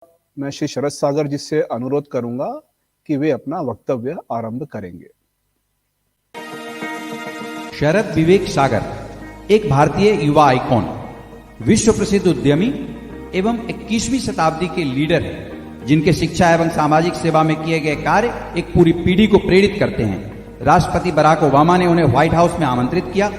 मैं श्री शरद सागर जी से अनुरोध करूंगा कि वे अपना वक्तव्य आरंभ करेंगे। शरद विवेक सागर एक भारतीय युवा आइकॉन, विश्व प्रसिद्ध उद्यमी एवं 21वीं शताब्दी के लीडर हैं, जिनके शिक्षा एवं सामाजिक सेवा में किए गए कार्य एक पूरी पीढ़ी को प्रेरित करते हैं। राष्ट्रपति बराक ओबामा ने उन्हें व्हाइट हाउस में आमंत्रित किया।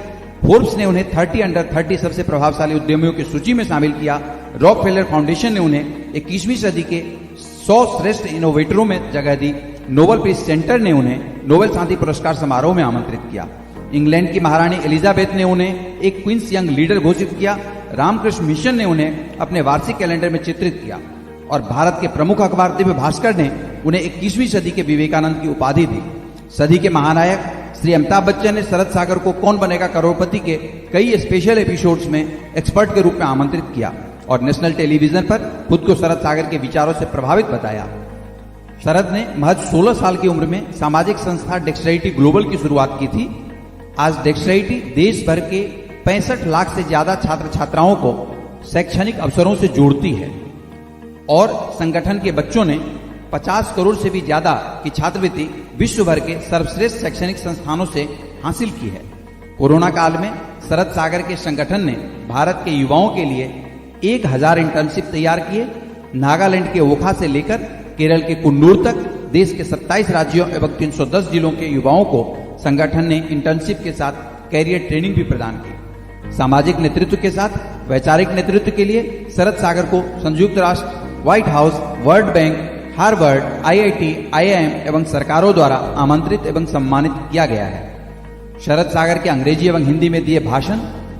फोर्ब्स ने उन्हें 30 अंडर 30 सबसे प्रभावशाली उद्यमियों की सूची में शामिल किया। रॉकफेलर फाउंडेशन ने उन्हें 21वीं सदी के 100 श्रेष्ठ इनोवेटरों में जगह दी। नोबेल पीस सेंटर ने उन्हें नोबेल शांति पुरस्कार समारोह में आमंत्रित किया। इंग्लैंड की महारानी एलिजाबेथ ने उन्हें एक क्वींस यंग लीडर घोषित किया। रामकृष्ण मिशन ने उन्हें अपने वार्षिक कैलेंडर में चित्रित किया और भारत के प्रमुख अखबार दिव्य भास्कर ने उन्हें 21वीं सदी के विवेकानंद की उपाधि दी। सदी के महानायक श्री अमिताभ बच्चन ने शरद सागर को कौन बनेगा करोड़पति के कई स्पेशल एपिसोड्स में एक्सपर्ट के रूप में आमंत्रित किया और नेशनल टेलीविजन पर खुद को शरद सागर के विचारों से प्रभावित बताया। शरद ने महज 16 साल की उम्र में सामाजिक संस्था डेक्सटरिटी ग्लोबल की शुरुआत की थी। आज डेक्सटरिटी देश भर के 65 लाख से ज्यादा छात्र छात्राओं को शैक्षणिक अवसरों से जोड़ती है और संगठन के बच्चों ने 50 करोड़ से भी ज्यादा की छात्रवृत्ति विश्व भर के सर्वश्रेष्ठ शैक्षणिक संस्थानों से हासिल की है। कोरोना काल में शरद सागर के संगठन ने भारत के युवाओं के लिए 1000 इंटर्नशिप तैयार किए। नागालैंड के ओखा से लेकर केरल के कुन्नूर तक देश के 27 राज्यों एवं 310 जिलों के युवाओं को संगठन ने इंटर्नशिप के साथ कैरियर ट्रेनिंग भी प्रदान की। सामाजिक नेतृत्व के साथ वैचारिक नेतृत्व के लिए शरद सागर को संयुक्त राष्ट्र, white house, world bank, Harvard, IIT, IIM एवं सरकारों द्वारा आमंत्रित एवं सम्मानित किया गया है। शरद सागर के अंग्रेजी एवं हिंदी में दिए भाषण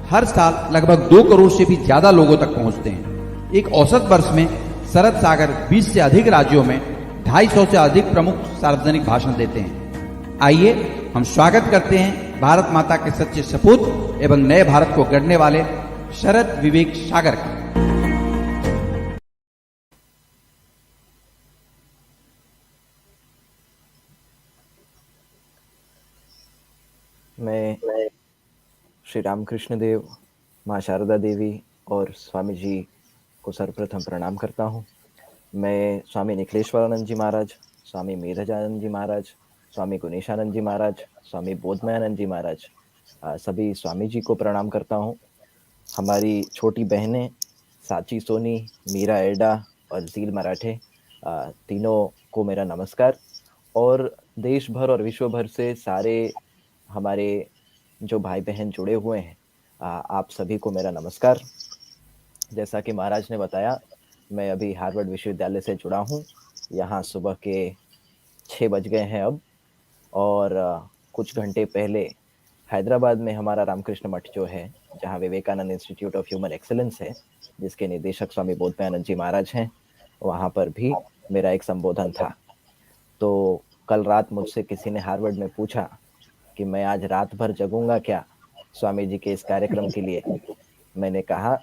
हर साल लगभग 2 करोड़ से भी ज्यादा लोगों तक पहुंचते हैं। एक औसत वर्ष में शरद सागर 20 से अधिक राज्यों में 250 से अधिक प्रमुख सार्वजनिक भाषण देते हैं। आइए हम स्वागत करते हैं भारत माता के सच्चे सपूत एवं नए भारत को गढ़ने वाले शरद विवेक सागर का। मैं श्री रामकृष्ण देव, माँ शारदा देवी और स्वामी जी को सर्वप्रथम प्रणाम करता हूँ। मैं स्वामी निखिलेश्वरानंद जी महाराज, स्वामी मेधाजानंद जी महाराज, स्वामी गुणेशानंद जी महाराज, स्वामी बोधमयानंद जी महाराज, सभी स्वामी जी को प्रणाम करता हूँ। हमारी छोटी बहनें साची सोनी, मीरा एडा और झील मराठे, तीनों को मेरा नमस्कार। और देश भर और विश्व भर से सारे हमारे जो भाई बहन जुड़े हुए हैं, आप सभी को मेरा नमस्कार। जैसा कि महाराज ने बताया, मैं अभी हार्वर्ड विश्वविद्यालय से जुड़ा हूँ। यहाँ सुबह के 6 बज गए हैं अब, और कुछ घंटे पहले हैदराबाद में हमारा रामकृष्ण मठ जो है, जहाँ Vivekananda institute of human excellence है, जिसके निदेशक स्वामी बोधमयानंद जी महाराज हैं, वहाँ पर भी मेरा एक संबोधन था। तो कल रात मुझसे किसी ने हार्वर्ड में पूछा कि मैं आज रात भर जगूंगा क्या स्वामी जी के इस कार्यक्रम के लिए। मैंने कहा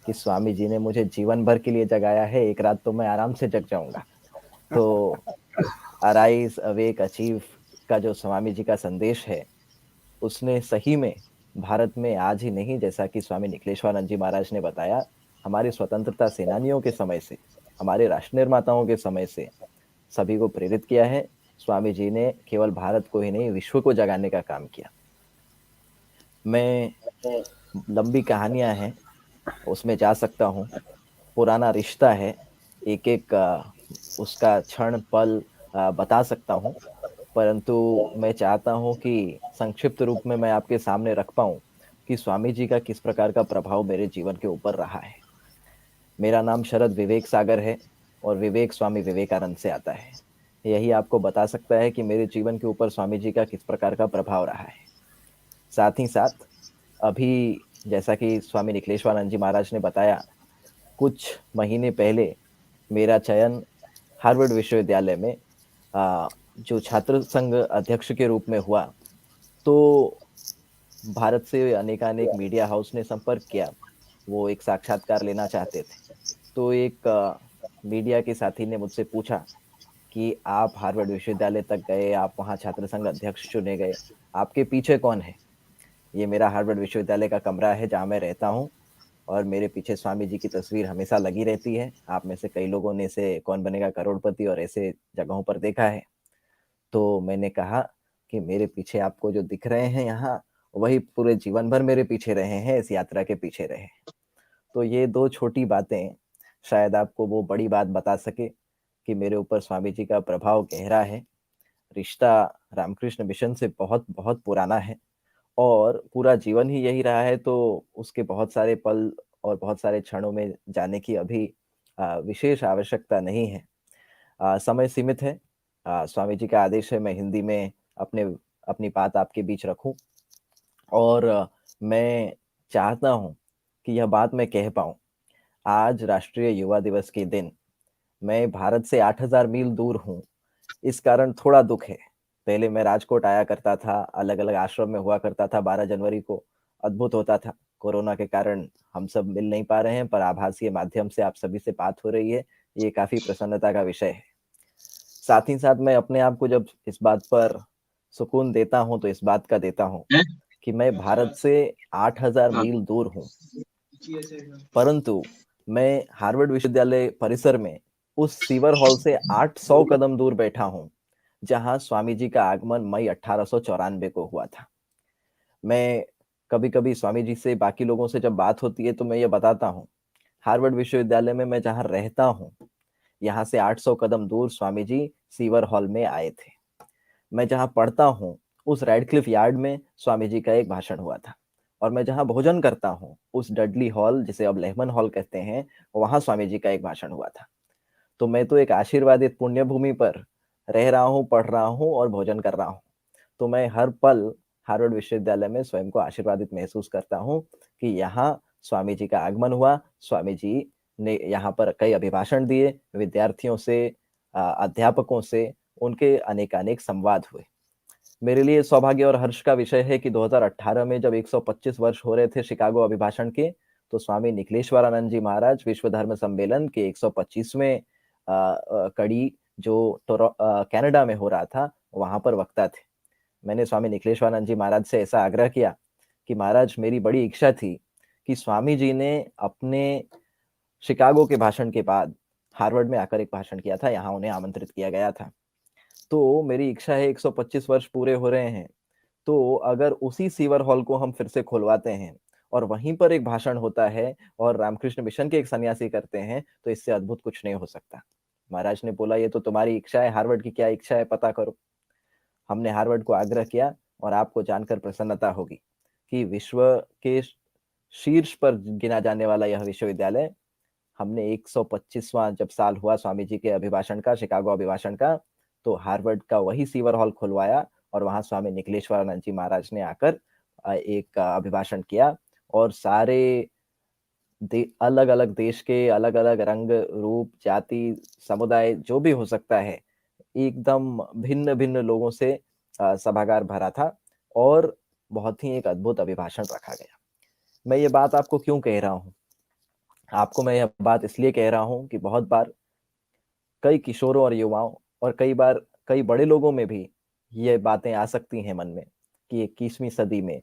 कि स्वामी जी ने मुझे जीवन भर के लिए जगाया है, एक रात तो मैं आराम से जग जाऊंगा। तो अराइज, अवेक, अचीव का जो स्वामी जी का संदेश है, उसने सही में भारत में आज ही नहीं, जैसा कि स्वामी निखिलेश्वरानंद जी महाराज ने बताया, हमारे स्वतंत्रता सेनानियों के समय से, हमारे राष्ट्र निर्माताओं के समय से सभी को प्रेरित किया है। स्वामी जी ने केवल भारत को ही नहीं, विश्व को जगाने का काम किया। मैं लंबी कहानियां हैं, उसमें जा सकता हूँ। पुराना रिश्ता है, एक एक उसका क्षण पल बता सकता हूँ, परंतु मैं चाहता हूँ कि संक्षिप्त रूप में मैं आपके सामने रख पाऊँ कि स्वामी जी का किस प्रकार का प्रभाव मेरे जीवन के ऊपर रहा है। मेरा नाम शरद विवेक सागर है और विवेक स्वामी विवेकानंद से आता है। यही आपको बता सकता है कि मेरे जीवन के ऊपर स्वामी जी का किस प्रकार का प्रभाव रहा है। साथ ही साथ अभी जैसा कि स्वामी निखिलेश्वरानंद जी महाराज ने बताया, कुछ महीने पहले मेरा चयन हार्वर्ड विश्वविद्यालय में जो छात्र संघ अध्यक्ष के रूप में हुआ। तो भारत से अनेकानेक मीडिया हाउस ने संपर्क किया, वो एक साक्षात्कार लेना चाहते थे। तो एक मीडिया के साथी ने मुझसे पूछा कि आप हार्वर्ड विश्वविद्यालय तक गए, आप वहाँ छात्र संघ अध्यक्ष चुने गए, आपके पीछे कौन है? ये मेरा हार्वर्ड विश्वविद्यालय का कमरा है जहाँ मैं रहता हूँ। और मेरे पीछे स्वामी जी की तस्वीर हमेशा लगी रहती है। आप में से कई लोगों ने इसे कौन बनेगा करोड़पति और ऐसे जगहों पर देखा है। तो मैंने कहा कि मेरे पीछे आपको जो दिख रहे हैं यहाँ, वही पूरे जीवन भर मेरे पीछे रहे हैं, इस यात्रा के पीछे रहे। तो ये 2 छोटी बातें शायद आपको वो बड़ी बात बता सके कि मेरे ऊपर स्वामी जी का प्रभाव गहरा है। रिश्ता रामकृष्ण मिशन से बहुत-बहुत पुराना है और पूरा जीवन ही यही रहा है, तो उसके बहुत सारे पल और बहुत सारे क्षणों में जाने की अभी विशेष आवश्यकता नहीं है। समय सीमित है। स्वामी जी का आदेश है मैं हिंदी में अपने अपनी बात आपके बीच रखूं और मैं चाहता हूं कि यह बात मैं कह पाऊं। आज राष्ट्रीय युवा दिवस के दिन मैं भारत से 8000 मील दूर हूं, इस कारण थोड़ा दुख है। पहले मैं राजकोट आया करता था, अलग-अलग आश्रम में हुआ करता था 12 जनवरी को, अद्भुत होता था। कोरोना के कारण हम सब मिल नहीं पा रहे हैं, पर आभासीय माध्यम से आप सभी से बात हो रही है, ये काफ़ी प्रसन्नता का विषय है। साथ ही साथ मैं अपने आप को जब इस बात पर सुकून देता हूँ, तो इस बात का देता हूँ कि मैं भारत से 8000 मील दूर हूँ, परंतु मैं हार्वर्ड विश्वविद्यालय परिसर में उस सीवर हॉल से 800 कदम दूर बैठा हूँ, जहाँ स्वामी जी का आगमन मई 1894 को हुआ था। मैं कभी-कभी स्वामी जी से बाकी लोगों से जब बात होती है, तो मैं ये बताता हूँ, हार्वर्ड विश्वविद्यालय में मैं जहाँ रहता हूँ, यहाँ से 800 कदम दूर स्वामी जी सीवर हॉल में आए थे। मैं जहाँ पढ़ता हूँ, उस रैडक्लिफ यार्ड में स्वामी जी का एक भाषण हुआ था और मैं जहाँ भोजन करता हूँ, उस डडली हॉल, जिसे अब लेहमन हॉल कहते हैं, वहाँ स्वामी जी का एक भाषण हुआ था। तो मैं तो एक आशीर्वादित पुण्य भूमि पर रह रहा हूँ, पढ़ रहा हूँ और भोजन कर रहा हूँ। तो मैं हर पल हार्वर्ड विश्वविद्यालय में स्वयं को आशीर्वादित महसूस करता हूँ कि यहाँ स्वामी जी का आगमन हुआ, स्वामी जी ने यहाँ पर कई अभिभाषण दिए, विद्यार्थियों से, अध्यापकों से उनके अनेकानेक संवाद हुए। मेरे लिए सौभाग्य और हर्ष का विषय है कि 2018 में जब 125 वर्ष हो रहे थे शिकागो अभिभाषण के, तो स्वामी निखिलेश्वरानंद जी महाराज विश्व धर्म सम्मेलन के 125वें कड़ी जो कनाडा में हो रहा था, वहाँ पर वक्ता थे। मैंने स्वामी निखिलेश्वरानंद जी महाराज से ऐसा आग्रह किया कि महाराज, मेरी बड़ी इच्छा थी कि स्वामी जी ने अपने शिकागो के भाषण के बाद हार्वर्ड में आकर एक भाषण किया था, यहाँ उन्हें आमंत्रित किया गया था। तो मेरी इच्छा है, 125 वर्ष पूरे हो रहे हैं, तो अगर उसी सीवर हॉल को हम फिर से खुलवाते हैं और वहीं पर एक भाषण होता है और रामकृष्ण मिशन के एक सन्यासी करते हैं, तो इससे अद्भुत कुछ नहीं हो सकता। महाराज ने बोला, ये तो तुम्हारी इच्छा है, हार्वर्ड की क्या इच्छा है पता करो। हमने हार्वर्ड को आग्रह किया और आपको जानकर प्रसन्नता होगी कि विश्व के शीर्ष पर गिना जाने वाला यह विश्वविद्यालय, हमने 125वां जब साल हुआ स्वामी जी के अभिभाषण का, शिकागो अभिभाषण का, तो हार्वर्ड का वही सीवर हॉल खुलवाया और वहाँ स्वामी निखिलेश्वरानंद जी महाराज ने आकर एक अभिभाषण किया और सारे अलग-अलग देश के अलग-अलग रंग, रूप, जाति, समुदाय जो भी हो सकता है, एकदम भिन्न-भिन्न लोगों से सभागार भरा था और बहुत ही एक अद्भुत अभिभाषण रखा गया। मैं ये बात आपको क्यों कह रहा हूँ? आपको मैं यह बात इसलिए कह रहा हूँ कि बहुत बार कई किशोरों और युवाओं और कई बार कई बड़े लोगों में भी ये बातें आ सकती हैं मन में कि 21वीं सदी में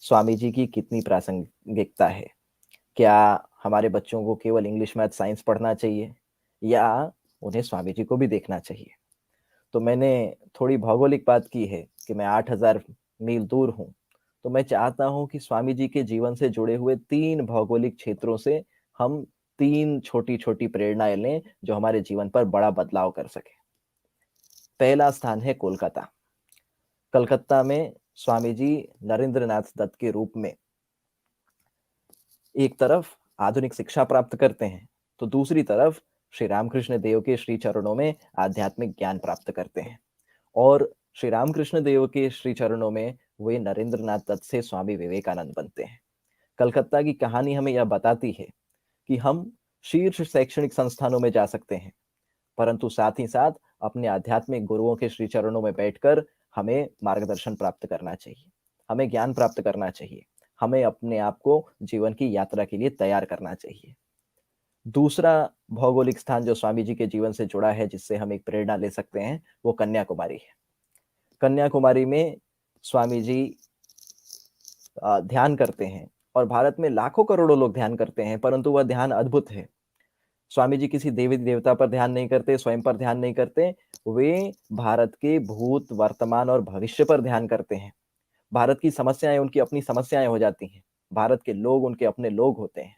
स्वामी जी की कितनी प्रासंगिकता है। क्या हमारे बच्चों को केवल इंग्लिश, मैथ, साइंस पढ़ना चाहिए या उन्हें स्वामी जी को भी देखना चाहिए? तो मैंने थोड़ी भौगोलिक बात की है कि मैं 8000 मील दूर हूँ, तो मैं चाहता हूँ कि स्वामी जी के जीवन से जुड़े हुए 3 भौगोलिक क्षेत्रों से हम 3 छोटी-छोटी प्रेरणाएँ लें, जो हमारे जीवन पर बड़ा बदलाव कर सकें। पहला स्थान है कोलकाता। कलकत्ता में स्वामी जी नरेंद्रनाथ दत्त के रूप में एक तरफ आधुनिक शिक्षा प्राप्त करते हैं, तो दूसरी तरफ श्री रामकृष्ण देव के श्री चरणों में आध्यात्मिक ज्ञान प्राप्त करते हैं और श्री रामकृष्ण देव के श्री चरणों में वे नरेंद्रनाथ दत्त से स्वामी विवेकानंद बनते हैं। कलकत्ता की कहानी हमें यह बताती है कि हम शीर्ष शैक्षणिक संस्थानों में जा सकते हैं, परंतु साथ ही साथ अपने आध्यात्मिक गुरुओं के श्री चरणों में बैठकर हमें मार्गदर्शन प्राप्त करना चाहिए, हमें ज्ञान प्राप्त करना चाहिए, हमें अपने आप को जीवन की यात्रा के लिए तैयार करना चाहिए। दूसरा भौगोलिक स्थान जो स्वामी जी के जीवन से जुड़ा है, जिससे हम एक प्रेरणा ले सकते हैं, वो कन्याकुमारी है। कन्याकुमारी में स्वामी जी ध्यान करते हैं और भारत में लाखों करोड़ों लोग ध्यान करते हैं, परंतु वह ध्यान अद्भुत है। स्वामी जी किसी देवी देवता पर ध्यान नहीं करते, स्वयं पर ध्यान नहीं करते, वे भारत के भूत, वर्तमान और भविष्य पर ध्यान करते हैं। भारत की समस्याएं उनकी अपनी समस्याएं हो जाती हैं, भारत के लोग उनके अपने लोग होते हैं,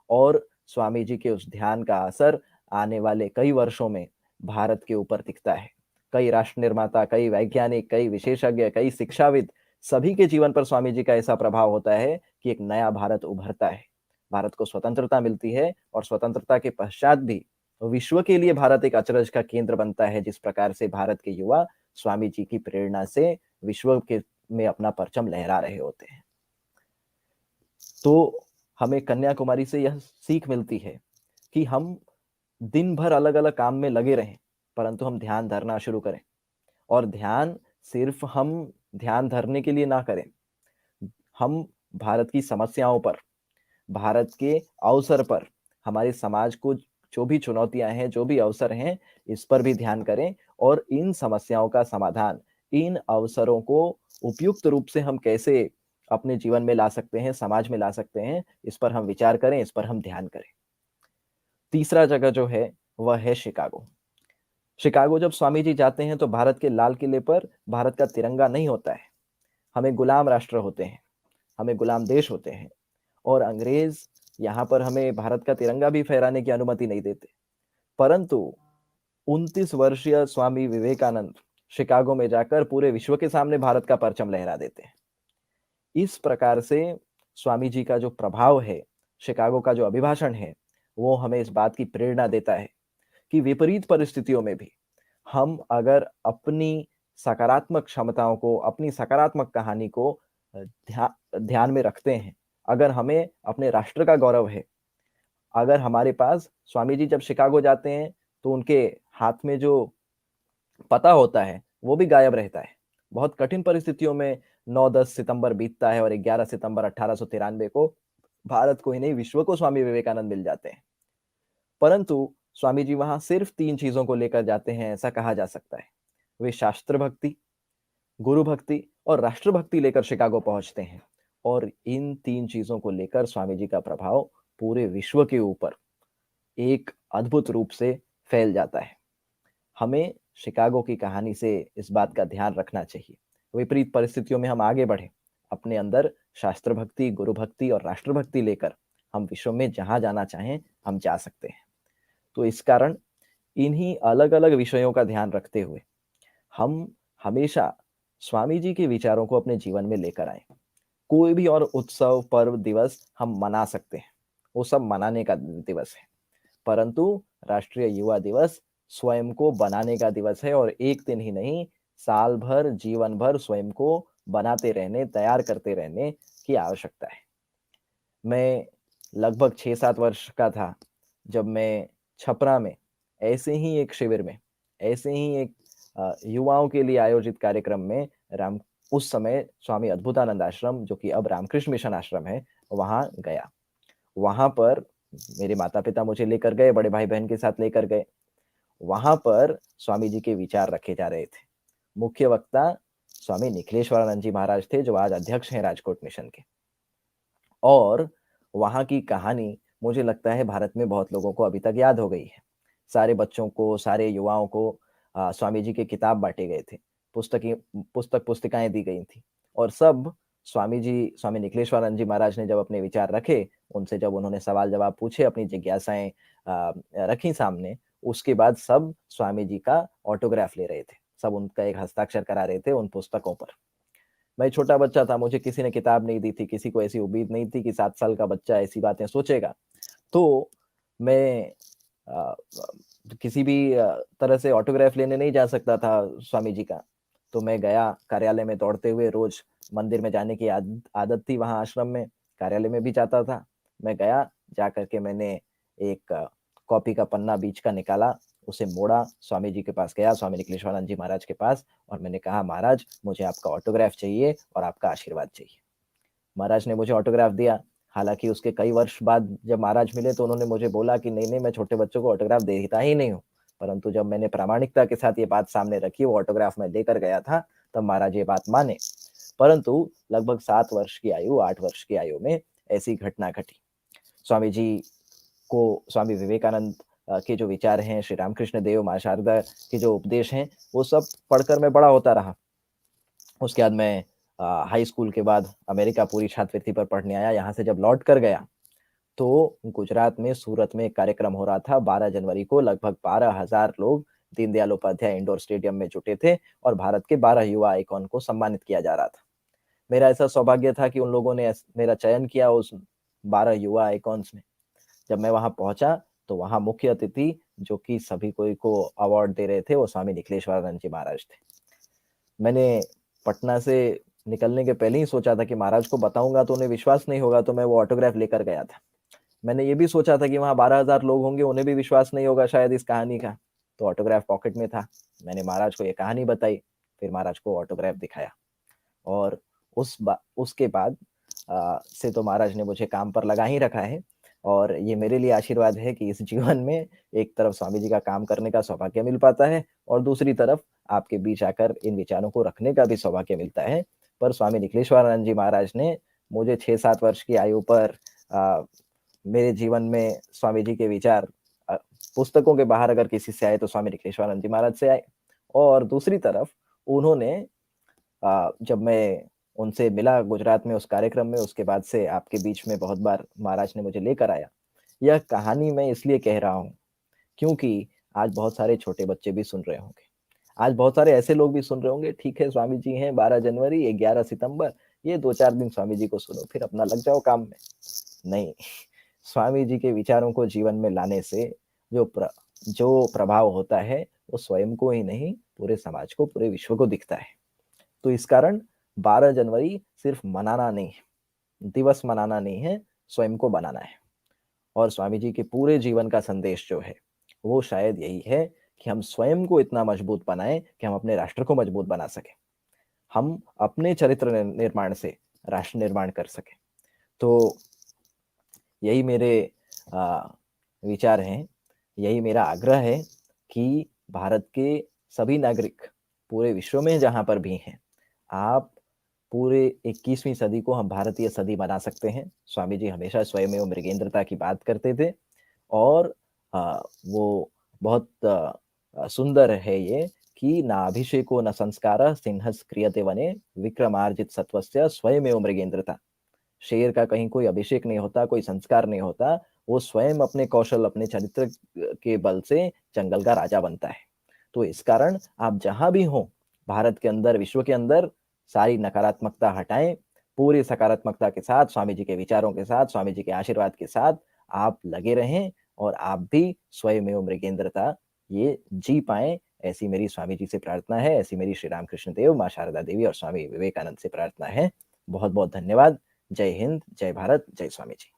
और स्वामी जी के उस ध्यान का असर आने वाले कई वर्षों में भारत के ऊपर दिखता है। कई राष्ट्र निर्माता, कई वैज्ञानिक, कई विशेषज्ञ, कई शिक्षाविद, सभी के जीवन पर स्वामी जी का ऐसा प्रभाव होता है कि एक नया भारत उभरता है। भारत को स्वतंत्रता मिलती है और स्वतंत्रता के पश्चात भी विश्व के लिए भारत एक अचरज का केंद्र बनता है, जिस प्रकार से भारत के युवा स्वामी जी की प्रेरणा से विश्व के में अपना परचम लहरा रहे होते हैं। तो हमें कन्याकुमारी से यह सीख मिलती है कि हम दिन भर अलग अलग काम में लगे रहें, परंतु हम ध्यान धरना शुरू करें, और ध्यान सिर्फ हम ध्यान धरने के लिए ना करें, हम भारत की समस्याओं पर, भारत के अवसर पर, हमारे समाज को जो भी चुनौतियां हैं, जो भी अवसर हैं, इस पर भी ध्यान करें, और इन समस्याओं का समाधान, इन अवसरों को उपयुक्त रूप से हम कैसे अपने जीवन में ला सकते हैं, समाज में ला सकते हैं, इस पर हम विचार करें, इस पर हम ध्यान करें। तीसरा जगह जो है वह है शिकागो। शिकागो जब स्वामी जी जाते हैं तो भारत के लाल किले पर भारत का तिरंगा नहीं होता है। हमें गुलाम राष्ट्र होते हैं, हमें गुलाम देश होते हैं, और अंग्रेज यहाँ पर हमें भारत का तिरंगा भी फहराने की अनुमति नहीं देते। परंतु 29 वर्षीय स्वामी विवेकानंद शिकागो में जाकर पूरे विश्व के सामने भारत का परचम लहरा देते हैं। इस प्रकार से स्वामी जी का जो प्रभाव है, शिकागो का जो अभिभाषण है, वो हमें इस बात की प्रेरणा देता है कि विपरीत परिस्थितियों में भी हम अगर अपनी सकारात्मक क्षमताओं को, अपनी सकारात्मक कहानी को ध्यान में रखते हैं, अगर हमें अपने राष्ट्र का गौरव है, अगर हमारे पास, स्वामी जी जब शिकागो जाते हैं तो उनके हाथ में जो पता होता है वो भी गायब रहता है। बहुत कठिन परिस्थितियों में 9-10 सितंबर बीतता है और 11 सितंबर 1893 को भारत को ही नहीं, विश्व को स्वामी विवेकानंद मिल जाते हैं। परंतु स्वामी जी वहां सिर्फ 3 चीजों को लेकर जाते हैं, ऐसा कहा जा सकता है। वे शास्त्र भक्ति, गुरु भक्ति और राष्ट्र भक्ति लेकर शिकागो पहुंचते हैं, और इन 3 चीजों को लेकर स्वामी जी का प्रभाव पूरे विश्व के ऊपर एक अद्भुत रूप से फैल जाता है। हमें शिकागो की कहानी से इस बात का ध्यान रखना चाहिए। विपरीत परिस्थितियों में हम आगे बढ़े, अपने अंदर शास्त्र भक्ति, गुरु भक्ति और राष्ट्र भक्ति लेकर हम विश्व में जहां जाना चाहें हम जा सकते हैं। तो इस कारण इन्हीं अलग अलग विषयों का ध्यान रखते हुए हम हमेशा स्वामी जी के विचारों को अपने जीवन में लेकर आए। कोई भी और उत्सव, पर्व, दिवस हम मना सकते हैं, वो सब मनाने का दिवस है, परंतु राष्ट्रीय युवा दिवस स्वयं को बनाने का दिवस है, और एक दिन ही नहीं, साल भर, जीवन भर स्वयं को बनाते रहने, तैयार करते रहने की आवश्यकता है। मैं लगभग 6-7 वर्ष का था जब मैं छपरा में ऐसे ही एक शिविर में, ऐसे ही एक युवाओं के लिए आयोजित कार्यक्रम में उस समय स्वामी अद्भुतानंद आश्रम, जो कि अब रामकृष्ण मिशन आश्रम है, वहां गया। वहां पर मेरे माता पिता मुझे लेकर गए, बड़े भाई बहन के साथ लेकर गए। वहां पर स्वामी जी के विचार रखे जा रहे थे। मुख्य वक्ता स्वामी निखिलेश्वरानंद जी महाराज थे, जो आज अध्यक्ष हैं राजकोट मिशन के। और वहां की कहानी मुझे लगता है भारत में बहुत लोगों को अभी तक याद हो गई है। सारे बच्चों को, सारे युवाओं को स्वामी जी के किताब बांटे गए थे, पुस्तिकाएं दी गई थी, और सब स्वामी निखिलेश्वरानंद जी महाराज ने जब अपने विचार रखे, उनसे जब उन्होंने सवाल जवाब पूछे, अपनी जिज्ञासाएं रखी सामने, उसके बाद सब स्वामी जी का ऑटोग्राफ ले रहे थे, सब उनका एक हस्ताक्षर करा रहे थे उन पुस्तकों पर। मैं छोटा बच्चा था, मुझे किसी ने किताब नहीं दी थी, किसी को ऐसी उम्मीद नहीं थी कि 7 साल का बच्चा ऐसी बातें सोचेगा। तो मैं किसी भी तरह से ऑटोग्राफ लेने नहीं जा सकता था स्वामी जी का। तो मैं गया कार्यालय में दौड़ते हुए, रोज मंदिर में जाने की आदत थी वहां आश्रम में, कार्यालय में भी जाता था। मैं गया, जा करके मैंने एक कॉपी का पन्ना बीच का निकाला, उसे मोड़ा, स्वामी जी के पास गया, स्वामी निखिलेश्वरानंद जी महाराज के पास, और मैंने कहा, महाराज मुझे आपका ऑटोग्राफ चाहिए और आपका आशीर्वाद चाहिए। महाराज ने मुझे ऑटोग्राफ दिया। हालांकि उसके कई वर्ष बाद जब महाराज मिले तो उन्होंने मुझे बोला कि नहीं, मैं छोटे बच्चों को ऑटोग्राफ देता ही नहीं हूँ। परंतु जब मैंने प्रामाणिकता के साथ ये बात सामने रखी, वो ऑटोग्राफ मैं लेकर गया था, तब महाराज ये बात माने। परंतु लगभग 7 वर्ष की आयु, 8 वर्ष की आयु में ऐसी घटना घटी। स्वामी जी को स्वामी विवेकानंद के जो विचार हैं, श्री रामकृष्ण देव, माँ शारदा के जो उपदेश हैं, वो सब पढ़कर मैं बड़ा होता रहा। उसके बाद मैं हाई स्कूल के बाद अमेरिका पूरी छात्रवृत्ति पर पढ़ने आया। यहाँ से जब लौट कर गया तो गुजरात में सूरत में एक कार्यक्रम हो रहा था। 12 जनवरी को लगभग 12,000 लोग दीनदयाल उपाध्याय इंडोर स्टेडियम में जुटे थे और भारत के 12 युवा आइकॉन को सम्मानित किया जा रहा था। मेरा ऐसा सौभाग्य था कि उन लोगों ने मेरा चयन किया उस 12 युवा आइकॉन्स में। जब मैं वहां पहुंचा तो वहां मुख्य अतिथि जो कि सभी कोई को अवार्ड दे रहे थे, वो स्वामी निखिलेश्वरानंद जी महाराज थे। मैंने पटना से निकलने के पहले ही सोचा था कि महाराज को बताऊंगा तो उन्हें विश्वास नहीं होगा, तो मैं वो ऑटोग्राफ लेकर गया था। मैंने ये भी सोचा था कि वहां 12,000 लोग होंगे, उन्हें भी विश्वास नहीं होगा शायद इस कहानी का, तो ऑटोग्राफ पॉकेट में था। मैंने महाराज को ये कहानी बताई, फिर महाराज को ऑटोग्राफ दिखाया और उसके बाद से तो महाराज ने मुझे काम पर लगा ही रखा है। और ये मेरे लिए आशीर्वाद है कि इस जीवन में एक तरफ स्वामी जी का काम करने का सौभाग्य मिल पाता है और दूसरी तरफ आपके बीच आकर इन विचारों को रखने का भी सौभाग्य मिलता है। पर स्वामी निखिलेश्वरानंद जी महाराज ने मुझे 6-7 वर्ष की आयु पर मेरे जीवन में स्वामी जी के विचार पुस्तकों के बाहर अगर किसी से आए तो स्वामी निखिलेश्वरानंद जी महाराज से आए। और दूसरी तरफ उन्होंने जब मैं उनसे मिला गुजरात में उस कार्यक्रम में, उसके बाद से आपके बीच में बहुत बार महाराज ने मुझे लेकर आया। यह कहानी मैं इसलिए कह रहा हूँ क्योंकि आज बहुत सारे छोटे बच्चे भी सुन रहे होंगे, आज बहुत सारे ऐसे लोग भी सुन रहे होंगे, ठीक है स्वामी जी हैं, 12 जनवरी, 11 सितंबर, ये 2-4 दिन स्वामी जी को सुनो, फिर अपना लग जाओ काम में। नहीं, स्वामी जी के विचारों को जीवन में लाने से जो प्रभाव होता है वो स्वयं को ही नहीं, पूरे समाज को, पूरे विश्व को दिखता है। तो इस कारण 12 जनवरी सिर्फ मनाना नहीं है, दिवस मनाना नहीं है, स्वयं को बनाना है। और स्वामी जी के पूरे जीवन का संदेश जो है वो शायद यही है कि हम स्वयं को इतना मजबूत बनाएं कि हम अपने राष्ट्र को मजबूत बना सकें, हम अपने चरित्र निर्माण से राष्ट्र निर्माण कर सकें। तो यही मेरे विचार हैं, यही मेरा आग्रह है कि भारत के सभी नागरिक पूरे विश्व में जहां पर भी हैं, आप पूरे 21वीं सदी को हम भारतीय सदी बना सकते हैं। स्वामी जी हमेशा स्वयमेव मृगेंद्रता की बात करते थे और वो बहुत सुंदर है ये कि ना अभिषेको न संस्कार सिंहस क्रियते वने विक्रमार्जित सत्वस्य स्वयमेव मृगेंद्रता। शेर का कहीं कोई अभिषेक नहीं होता, कोई संस्कार नहीं होता, वो स्वयं अपने कौशल, अपने चरित्र के बल से जंगल का राजा बनता है। तो इस कारण आप जहां भी हो भारत के अंदर, विश्व के अंदर, सारी नकारात्मकता हटाएं, पूरी सकारात्मकता के साथ, स्वामी जी के विचारों के साथ, स्वामी जी के आशीर्वाद के साथ आप लगे रहें और आप भी स्वयमेव मृगेंद्रता ये जी पाएं। ऐसी मेरी स्वामी जी से प्रार्थना है, ऐसी मेरी श्री रामकृष्ण देव, माँ शारदा देवी और स्वामी विवेकानंद से प्रार्थना है। बहुत बहुत धन्यवाद। जय हिंद, जय भारत, जय स्वामी जी।